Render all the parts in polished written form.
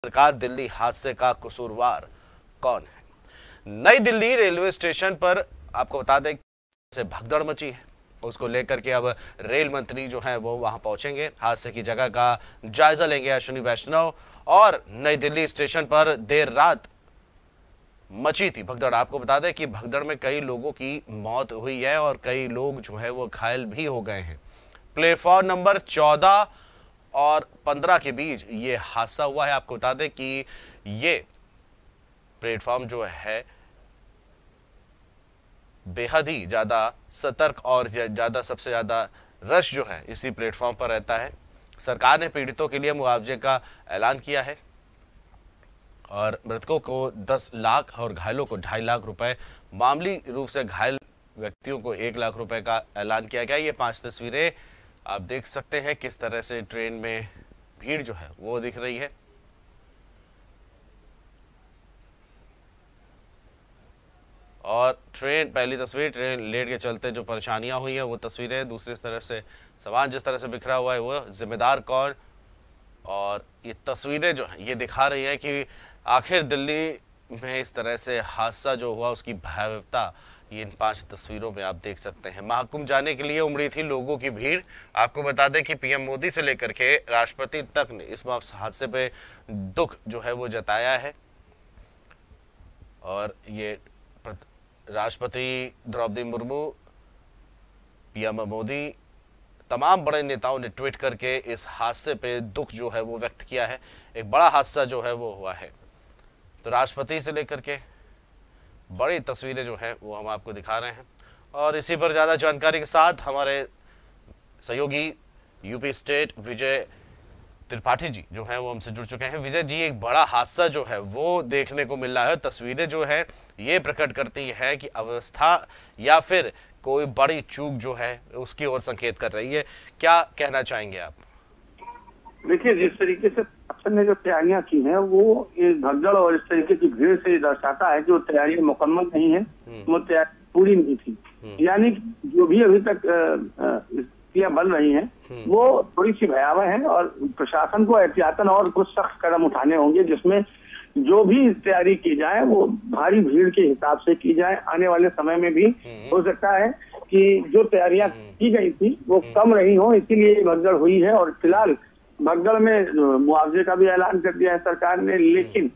सरकार दिल्ली हादसे का कसूरवार कौन है। नई दिल्ली रेलवे स्टेशन पर आपको बता दें से भगदड़ मची है, उसको लेकर के अब रेल मंत्री जो हैं वो वहां पहुंचेंगे, हादसे की जगह का जायजा लेंगे अश्विनी वैष्णव। और नई दिल्ली स्टेशन पर देर रात मची थी भगदड़। आपको बता दें कि भगदड़ में कई लोगों की मौत हुई है और कई लोग जो है वो घायल भी हो गए हैं। प्लेटफॉर्म नंबर 14 और 15 के बीच ये हादसा हुआ है। आपको बता दें कि ये प्लेटफॉर्म जो है बेहद ही ज़्यादा सतर्क और ज़्यादा सबसे ज़्यादा रश जो है इसी प्लेटफॉर्म पर रहता है। सरकार ने पीड़ितों के लिए मुआवजे का ऐलान किया है और मृतकों को 10 लाख और घायलों को 2.5 लाख रुपए, मामूली रूप से घायल व्यक्तियों को 1 लाख रुपए का ऐलान किया गया। ये 5 तस्वीरें आप देख सकते हैं किस तरह से ट्रेन में भीड़ जो है वो दिख रही है। और ट्रेन, पहली तस्वीर ट्रेन लेट के चलते जो परेशानियां हुई हैं वो तस्वीरें। दूसरी तरफ से सामान जिस तरह से बिखरा हुआ है वो जिम्मेदार कौन। और ये तस्वीरें जो हैं ये दिखा रही है कि आखिर दिल्ली में इस तरह से हादसा जो हुआ उसकी भयावहता ये इन 5 तस्वीरों में आप देख सकते हैं। महाकुंभ जाने के लिए उमड़ी थी लोगों की भीड़। आपको बता दें कि पीएम मोदी से लेकर के राष्ट्रपति तक ने इस हादसे पे दुख जो है वो जताया है। और ये राष्ट्रपति द्रौपदी मुर्मू, पीएम मोदी, तमाम बड़े नेताओं ने ट्वीट करके इस हादसे पे दुख जो है वो व्यक्त किया है। एक बड़ा हादसा जो है वो हुआ है। तो राष्ट्रपति से लेकर के बड़ी तस्वीरें जो है वो हम आपको दिखा रहे हैं। और इसी पर ज़्यादा जानकारी के साथ हमारे सहयोगी यूपी स्टेट विजय त्रिपाठी जी जो है वो हमसे जुड़ चुके हैं। विजय जी, एक बड़ा हादसा जो है वो देखने को मिल रहा है। तस्वीरें जो है ये प्रकट करती है कि अवस्था या फिर कोई बड़ी चूक जो है उसकी ओर संकेत कर रही है। क्या कहना चाहेंगे आप? देखिए, जिस तरीके से प्रशासन ने जो तैयारियां की हैं वो इस भगदड़ और इस तरीके की भीड़ से दर्शाता है कि वो तैयारियां मुकम्मल नहीं है, वो तैयारी पूरी नहीं थी। यानी जो भी अभी तक स्थितियां बन रही हैं वो थोड़ी सी भयावह है और प्रशासन को एहतियातन और कुछ सख्त कदम उठाने होंगे, जिसमें जो भी तैयारी की जाए वो भारी भीड़ के हिसाब से की जाए। आने वाले समय में भी हो सकता है कि जो तैयारियां की गई थी वो कम रही हो, इसीलिए भगदड़ हुई है। और फिलहाल भगदड़ में मुआवजे का भी ऐलान कर दिया है सरकार ने, लेकिन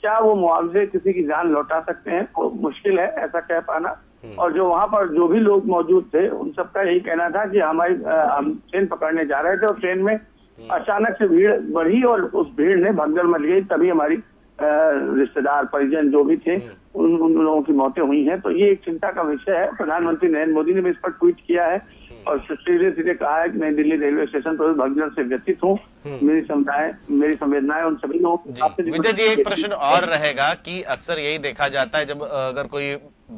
क्या वो मुआवजे किसी की जान लौटा सकते हैं वो मुश्किल है ऐसा कह पाना। और जो वहां पर जो भी लोग मौजूद थे उन सबका यही कहना था कि हम ट्रेन पकड़ने जा रहे थे और ट्रेन में अचानक से भीड़ बढ़ी और उस भीड़ ने भगदड़ मच गई, तभी हमारी रिश्तेदार परिजन जो भी थे उन लोगों की मौतें हुई हैं। तो ये एक चिंता का विषय है। प्रधानमंत्री नरेंद्र मोदी ने भी इस पर ट्वीट किया है और सीधे सीधे कहा है कि मैं दिल्ली रेलवे स्टेशन पर भगदड़ से व्यथित हूँ, मेरी संवेदनाएं उन सभी लोगों। विजय जी, एक प्रश्न और रहेगा कि अक्सर यही देखा जाता है जब अगर कोई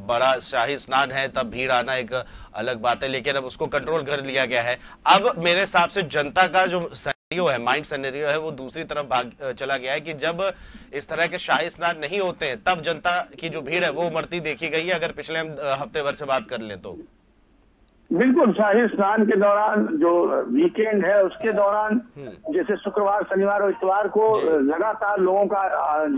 बड़ा शाही स्नान है तब भीड़ आना एक अलग बात है, लेकिन अब उसको कंट्रोल कर लिया गया है। अब मेरे हिसाब से जनता का जो सिनेरियो है, माइंड सिनेरियो है, वो दूसरी तरफ भाग चला गया है कि जब इस तरह के शाही स्नान नहीं होते हैं तब जनता की जो भीड़ है वो उमड़ती देखी गई है। अगर पिछले हम हफ्ते भर से बात कर लें तो बिल्कुल शाही स्नान के दौरान जो वीकेंड है उसके दौरान जैसे शुक्रवार, शनिवार और इतवार को लगातार लोगों का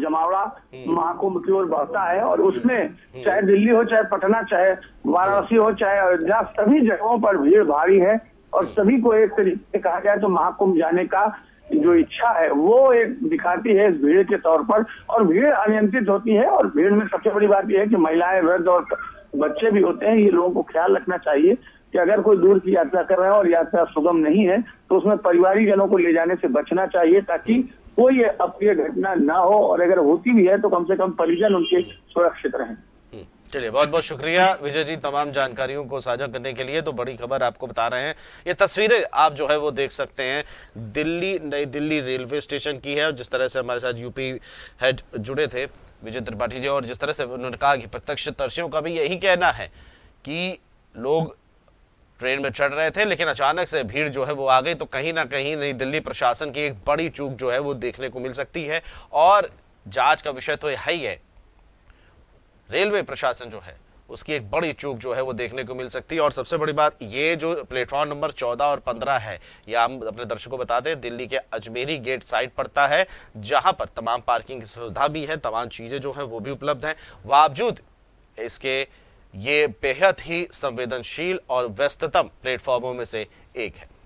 जमावड़ा महाकुंभ की ओर बढ़ता है। और उसमें चाहे दिल्ली हो, चाहे पटना, चाहे वाराणसी हो, चाहे अयोध्या, सभी जगहों पर भीड़ भारी है। और सभी को एक तरीके से कहा जाए तो महाकुंभ जाने का जो इच्छा है वो एक दिखाती है इस भीड़ के तौर पर। और भीड़ अनियंत्रित होती है और भीड़ में सबसे बड़ी बात यह है कि महिलाएं, वृद्ध और बच्चे भी होते हैं। ये लोगों को ख्याल रखना चाहिए कि अगर कोई दूर की यात्रा कर रहे हैं और यात्रा सुगम नहीं है तो उसमें परिवारिक जनों को ले जाने से बचना चाहिए ताकि कोई अप्रिय घटना ना हो, और अगर होती भी है तो कम से कम परिजन उनके सुरक्षित रहें। चलिए, बहुत बहुत शुक्रिया विजय जी तमाम जानकारियों को साझा करने के लिए। तो बड़ी खबर आपको बता रहे हैं, ये तस्वीरें आप जो है वो देख सकते हैं दिल्ली, नई दिल्ली रेलवे स्टेशन की है। और जिस तरह से हमारे साथ यूपी हेड जुड़े थे विजय त्रिपाठी जी, और जिस तरह से उन्होंने कहा कि प्रत्यक्षदर्शियों का भी यही कहना है कि लोग ट्रेन में चढ़ रहे थे लेकिन अचानक से भीड़ जो है वो आ गई। तो कहीं ना कहीं नई दिल्ली प्रशासन की एक बड़ी चूक जो है वो देखने को मिल सकती है और जांच का विषय तो है ही है। रेलवे प्रशासन जो है उसकी एक बड़ी चूक जो है वो देखने को मिल सकती है। और सबसे बड़ी बात, ये जो प्लेटफॉर्म नंबर 14 और 15 है, या हम अपने दर्शकों को बता दें, दिल्ली के अजमेरी गेट साइड पड़ता है, जहां पर तमाम पार्किंग की सुविधा भी है, तमाम चीज़ें जो हैं वो भी उपलब्ध हैं। बावजूद इसके ये बेहद ही संवेदनशील और व्यस्ततम प्लेटफॉर्मों में से एक है।